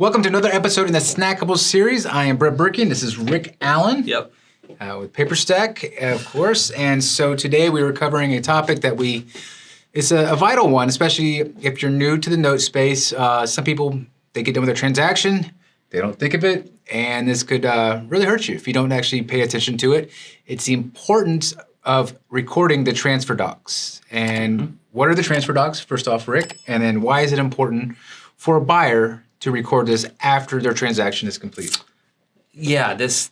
Welcome to another episode in the Snackable series. I am Brett Burky, and this is Rick Allen. Yep. With PaperStack, of course. And so today we were covering a topic that it's a vital one, especially if you're new to the note space. Some people, they get done with their transaction, they don't think of it, and this could really hurt you if you don't actually pay attention to it. It's the importance of recording the transfer docs. And what are the transfer docs, first off, Rick? And then why is it important for a buyer to record this after their transaction is complete? Yeah, this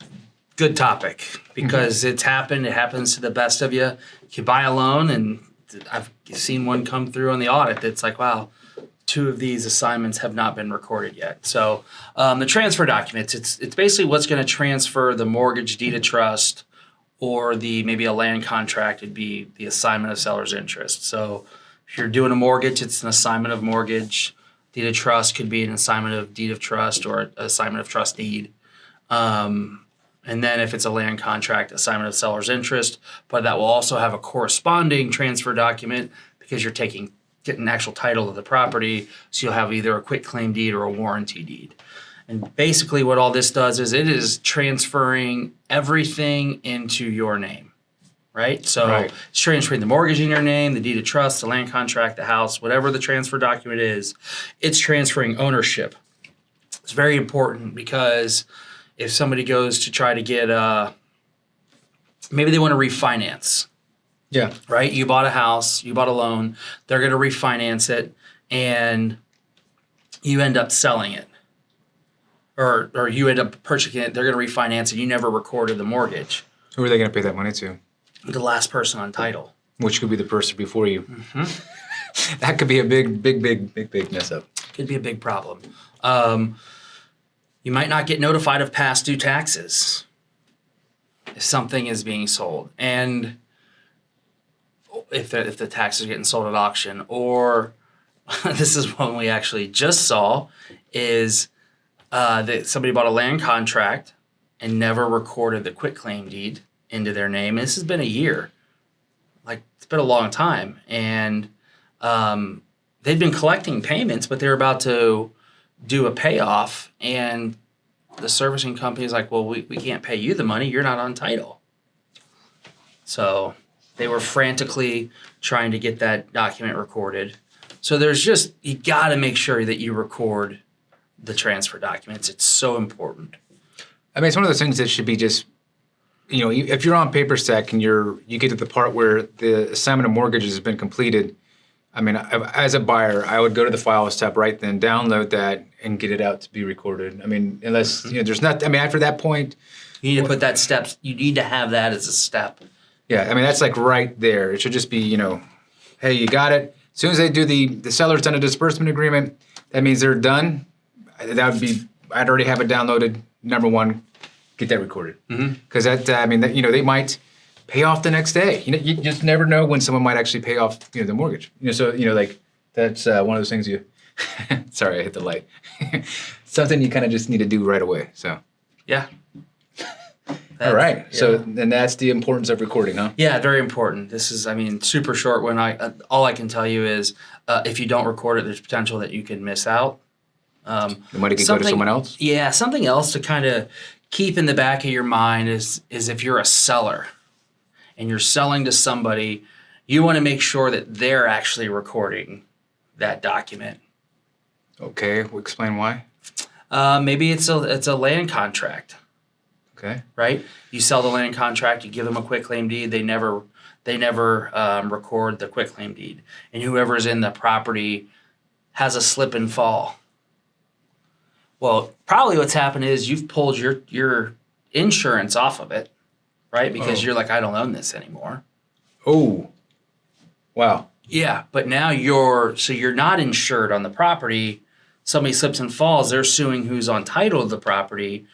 good topic because it's happened. It happens to the best of you. You buy a loan, and I've seen one come through on the audit that's like, wow, 2 of these assignments have not been recorded yet. So the transfer documents, it's basically what's going to transfer the mortgage, deed of trust, or maybe a land contract would be the assignment of seller's interest. So if you're doing a mortgage, it's an assignment of mortgage. Deed of trust could be an assignment of deed of trust or an assignment of trust deed. And then if it's a land contract, assignment of seller's interest, but that will also have a corresponding transfer document because you're getting actual title of the property. So you'll have either a quitclaim deed or a warranty deed. And basically what all this does is it is transferring everything into your name, right? So It's transferring the mortgage in your name, the deed of trust, the land contract, the house, whatever the transfer document is, it's transferring ownership. It's very important because if somebody goes to try to get, maybe they want to refinance. Yeah. Right? You bought a house, you bought a loan, they're going to refinance it, and you end up selling it. Or you end up purchasing it, they're going to refinance it, you never recorded the mortgage. Who are they going to pay that money to? The last person on title. Which could be the person before you. Mm-hmm. That could be a big mess up. Could be a big problem. You might not get notified of past due taxes if something is being sold, and if the taxes are getting sold at auction. Or this is one we actually just saw is that somebody bought a land contract and never recorded the quitclaim deed into their name. And this has been a year. Like, it's been a long time. And they'd been collecting payments, but they're about to do a payoff, and the servicing company is like, well, we can't pay you the money. You're not on title. So they were frantically trying to get that document recorded. So you got to make sure that you record the transfer documents. It's so important. I mean, it's one of those things that should be just, if you're on PaperStack and you get to the part where the assignment of mortgages has been completed, I mean, as a buyer, I would go to the Files tab right then, download that, and get it out to be recorded. I mean, unless, there's not, I mean, after that point. You need to put that step, you need to have that as a step. Yeah, I mean, that's like right there. It should just be, hey, you got it. As soon as they do the seller's done a disbursement agreement, that means they're done. That would be, I'd already have it downloaded. Number one, get that recorded. Because they might pay off the next day. You just never know when someone might actually pay off, the mortgage. So that's one of those things you. Sorry, I hit the light. Something you kind of just need to do right away. So. Yeah. All right. Yeah. So then that's the importance of recording, huh? Yeah, very important. This is, super short. All I can tell you is if you don't record it, there's potential that you can miss out. The money could go to someone else? Yeah, something else to kind of keep in the back of your mind is if you're a seller and you're selling to somebody, you want to make sure that they're actually recording that document. Okay, well, explain why. Maybe it's a land contract. Okay. Right? You sell the land contract, you give them a quitclaim deed, they never record the quitclaim deed. And whoever's in the property has a slip and fall. Well, probably what's happened is you've pulled your insurance off of it, right? Because you're like, I don't own this anymore. Oh, wow. Yeah, but now you're not insured on the property. Somebody slips and falls, they're suing who's on title of the property.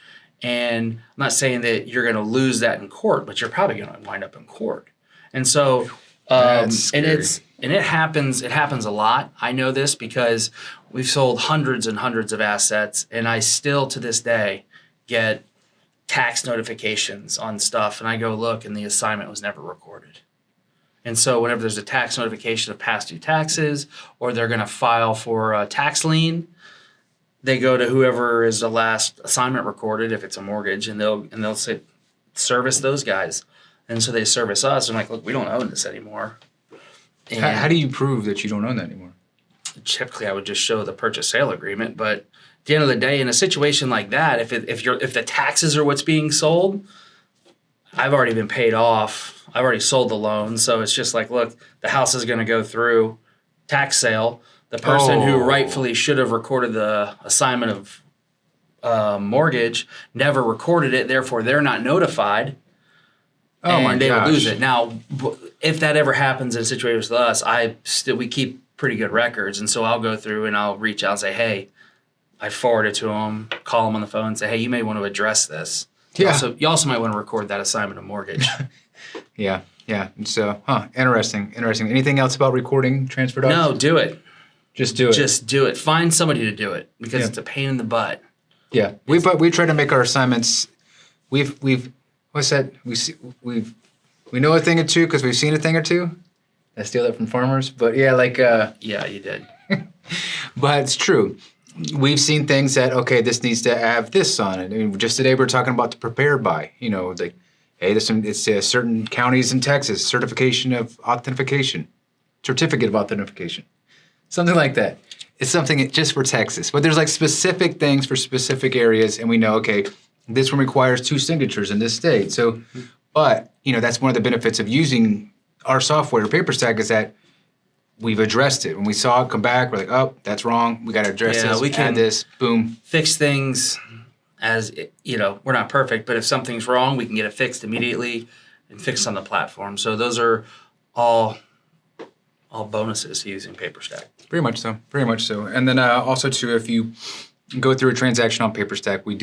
And I'm not saying that you're going to lose that in court, but you're probably going to wind up in court. And so, and it happens a lot. I know this because we've sold hundreds and hundreds of assets, and I still to this day get tax notifications on stuff, and I go look, and the assignment was never recorded. And so whenever there's a tax notification of past due taxes, or they're going to file for a tax lien, they go to whoever is the last assignment recorded, if it's a mortgage, and they'll say, service those guys. And so they service us. And like, look, we don't own this anymore. And How do you prove that you don't own that anymore? typically I would just show the purchase sale agreement. But at the end of the day, in a situation like that, if the taxes are what's being sold, I've already been paid off. I've already sold the loan. So it's just like, look, the house is going to go through tax sale. The person who rightfully should have recorded the assignment of mortgage never recorded it. Therefore, they're not notified. Oh my and they gosh. will lose it. Now, if that ever happens in situations with us, we keep pretty good records, and so I'll go through and I'll reach out and say, hey, I forward it to them, call them on the phone and say, hey, you may want to address this. Yeah. You also might want to record that assignment of mortgage. Yeah. And so, interesting. Anything else about recording transfer docs? No, do it. Just do it. Just do it. Find somebody to do it because it's a pain in the butt. Yeah. We try to make our assignments. We've what's that? We know a thing or two because we've seen a thing or two. I steal that from farmers, but yeah, like. Yeah, you did. But it's true. We've seen things that this needs to have this on it. I mean, just today we were talking about the prepared by. It's like, hey, it's certain counties in Texas certificate of authentication, something like that. It's something just for Texas, but there's like specific things for specific areas, and we know this one requires 2 signatures in this state. So, but that's one of the benefits of using our software, PaperStack, is that we've addressed it. When we saw it come back, we're like, oh, that's wrong. We got to address this. We can add this. Boom. Fix things as, we're not perfect, but if something's wrong, we can get it fixed immediately and fixed on the platform. So those are all bonuses to using PaperStack. Pretty much so. And then also, too, if you go through a transaction on PaperStack, we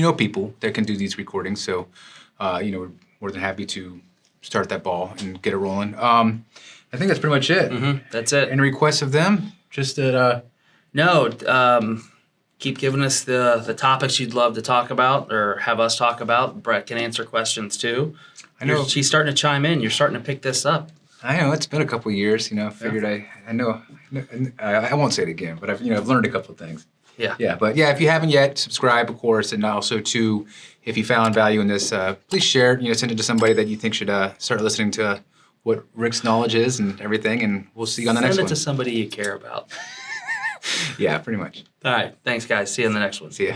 know people that can do these recordings. So, we're more than happy to start that ball and get it rolling. I think that's pretty much it. Mm-hmm. That's it. Any requests of them? Just that. No. Keep giving us the topics you'd love to talk about or have us talk about. Brett can answer questions too. I know she's starting to chime in. You're starting to pick this up. I know it's been a couple of years. Figured I know. I won't say it again, but I've learned a couple of things. Yeah. Yeah, but yeah, if you haven't yet, subscribe, of course, and also too, if you found value in this, please share it. Send it to somebody that you think should start listening to what Rick's knowledge is and everything, and we'll see you on the next one. Send it to somebody you care about. Yeah, pretty much. All right. Thanks, guys. See you on the next one. See ya.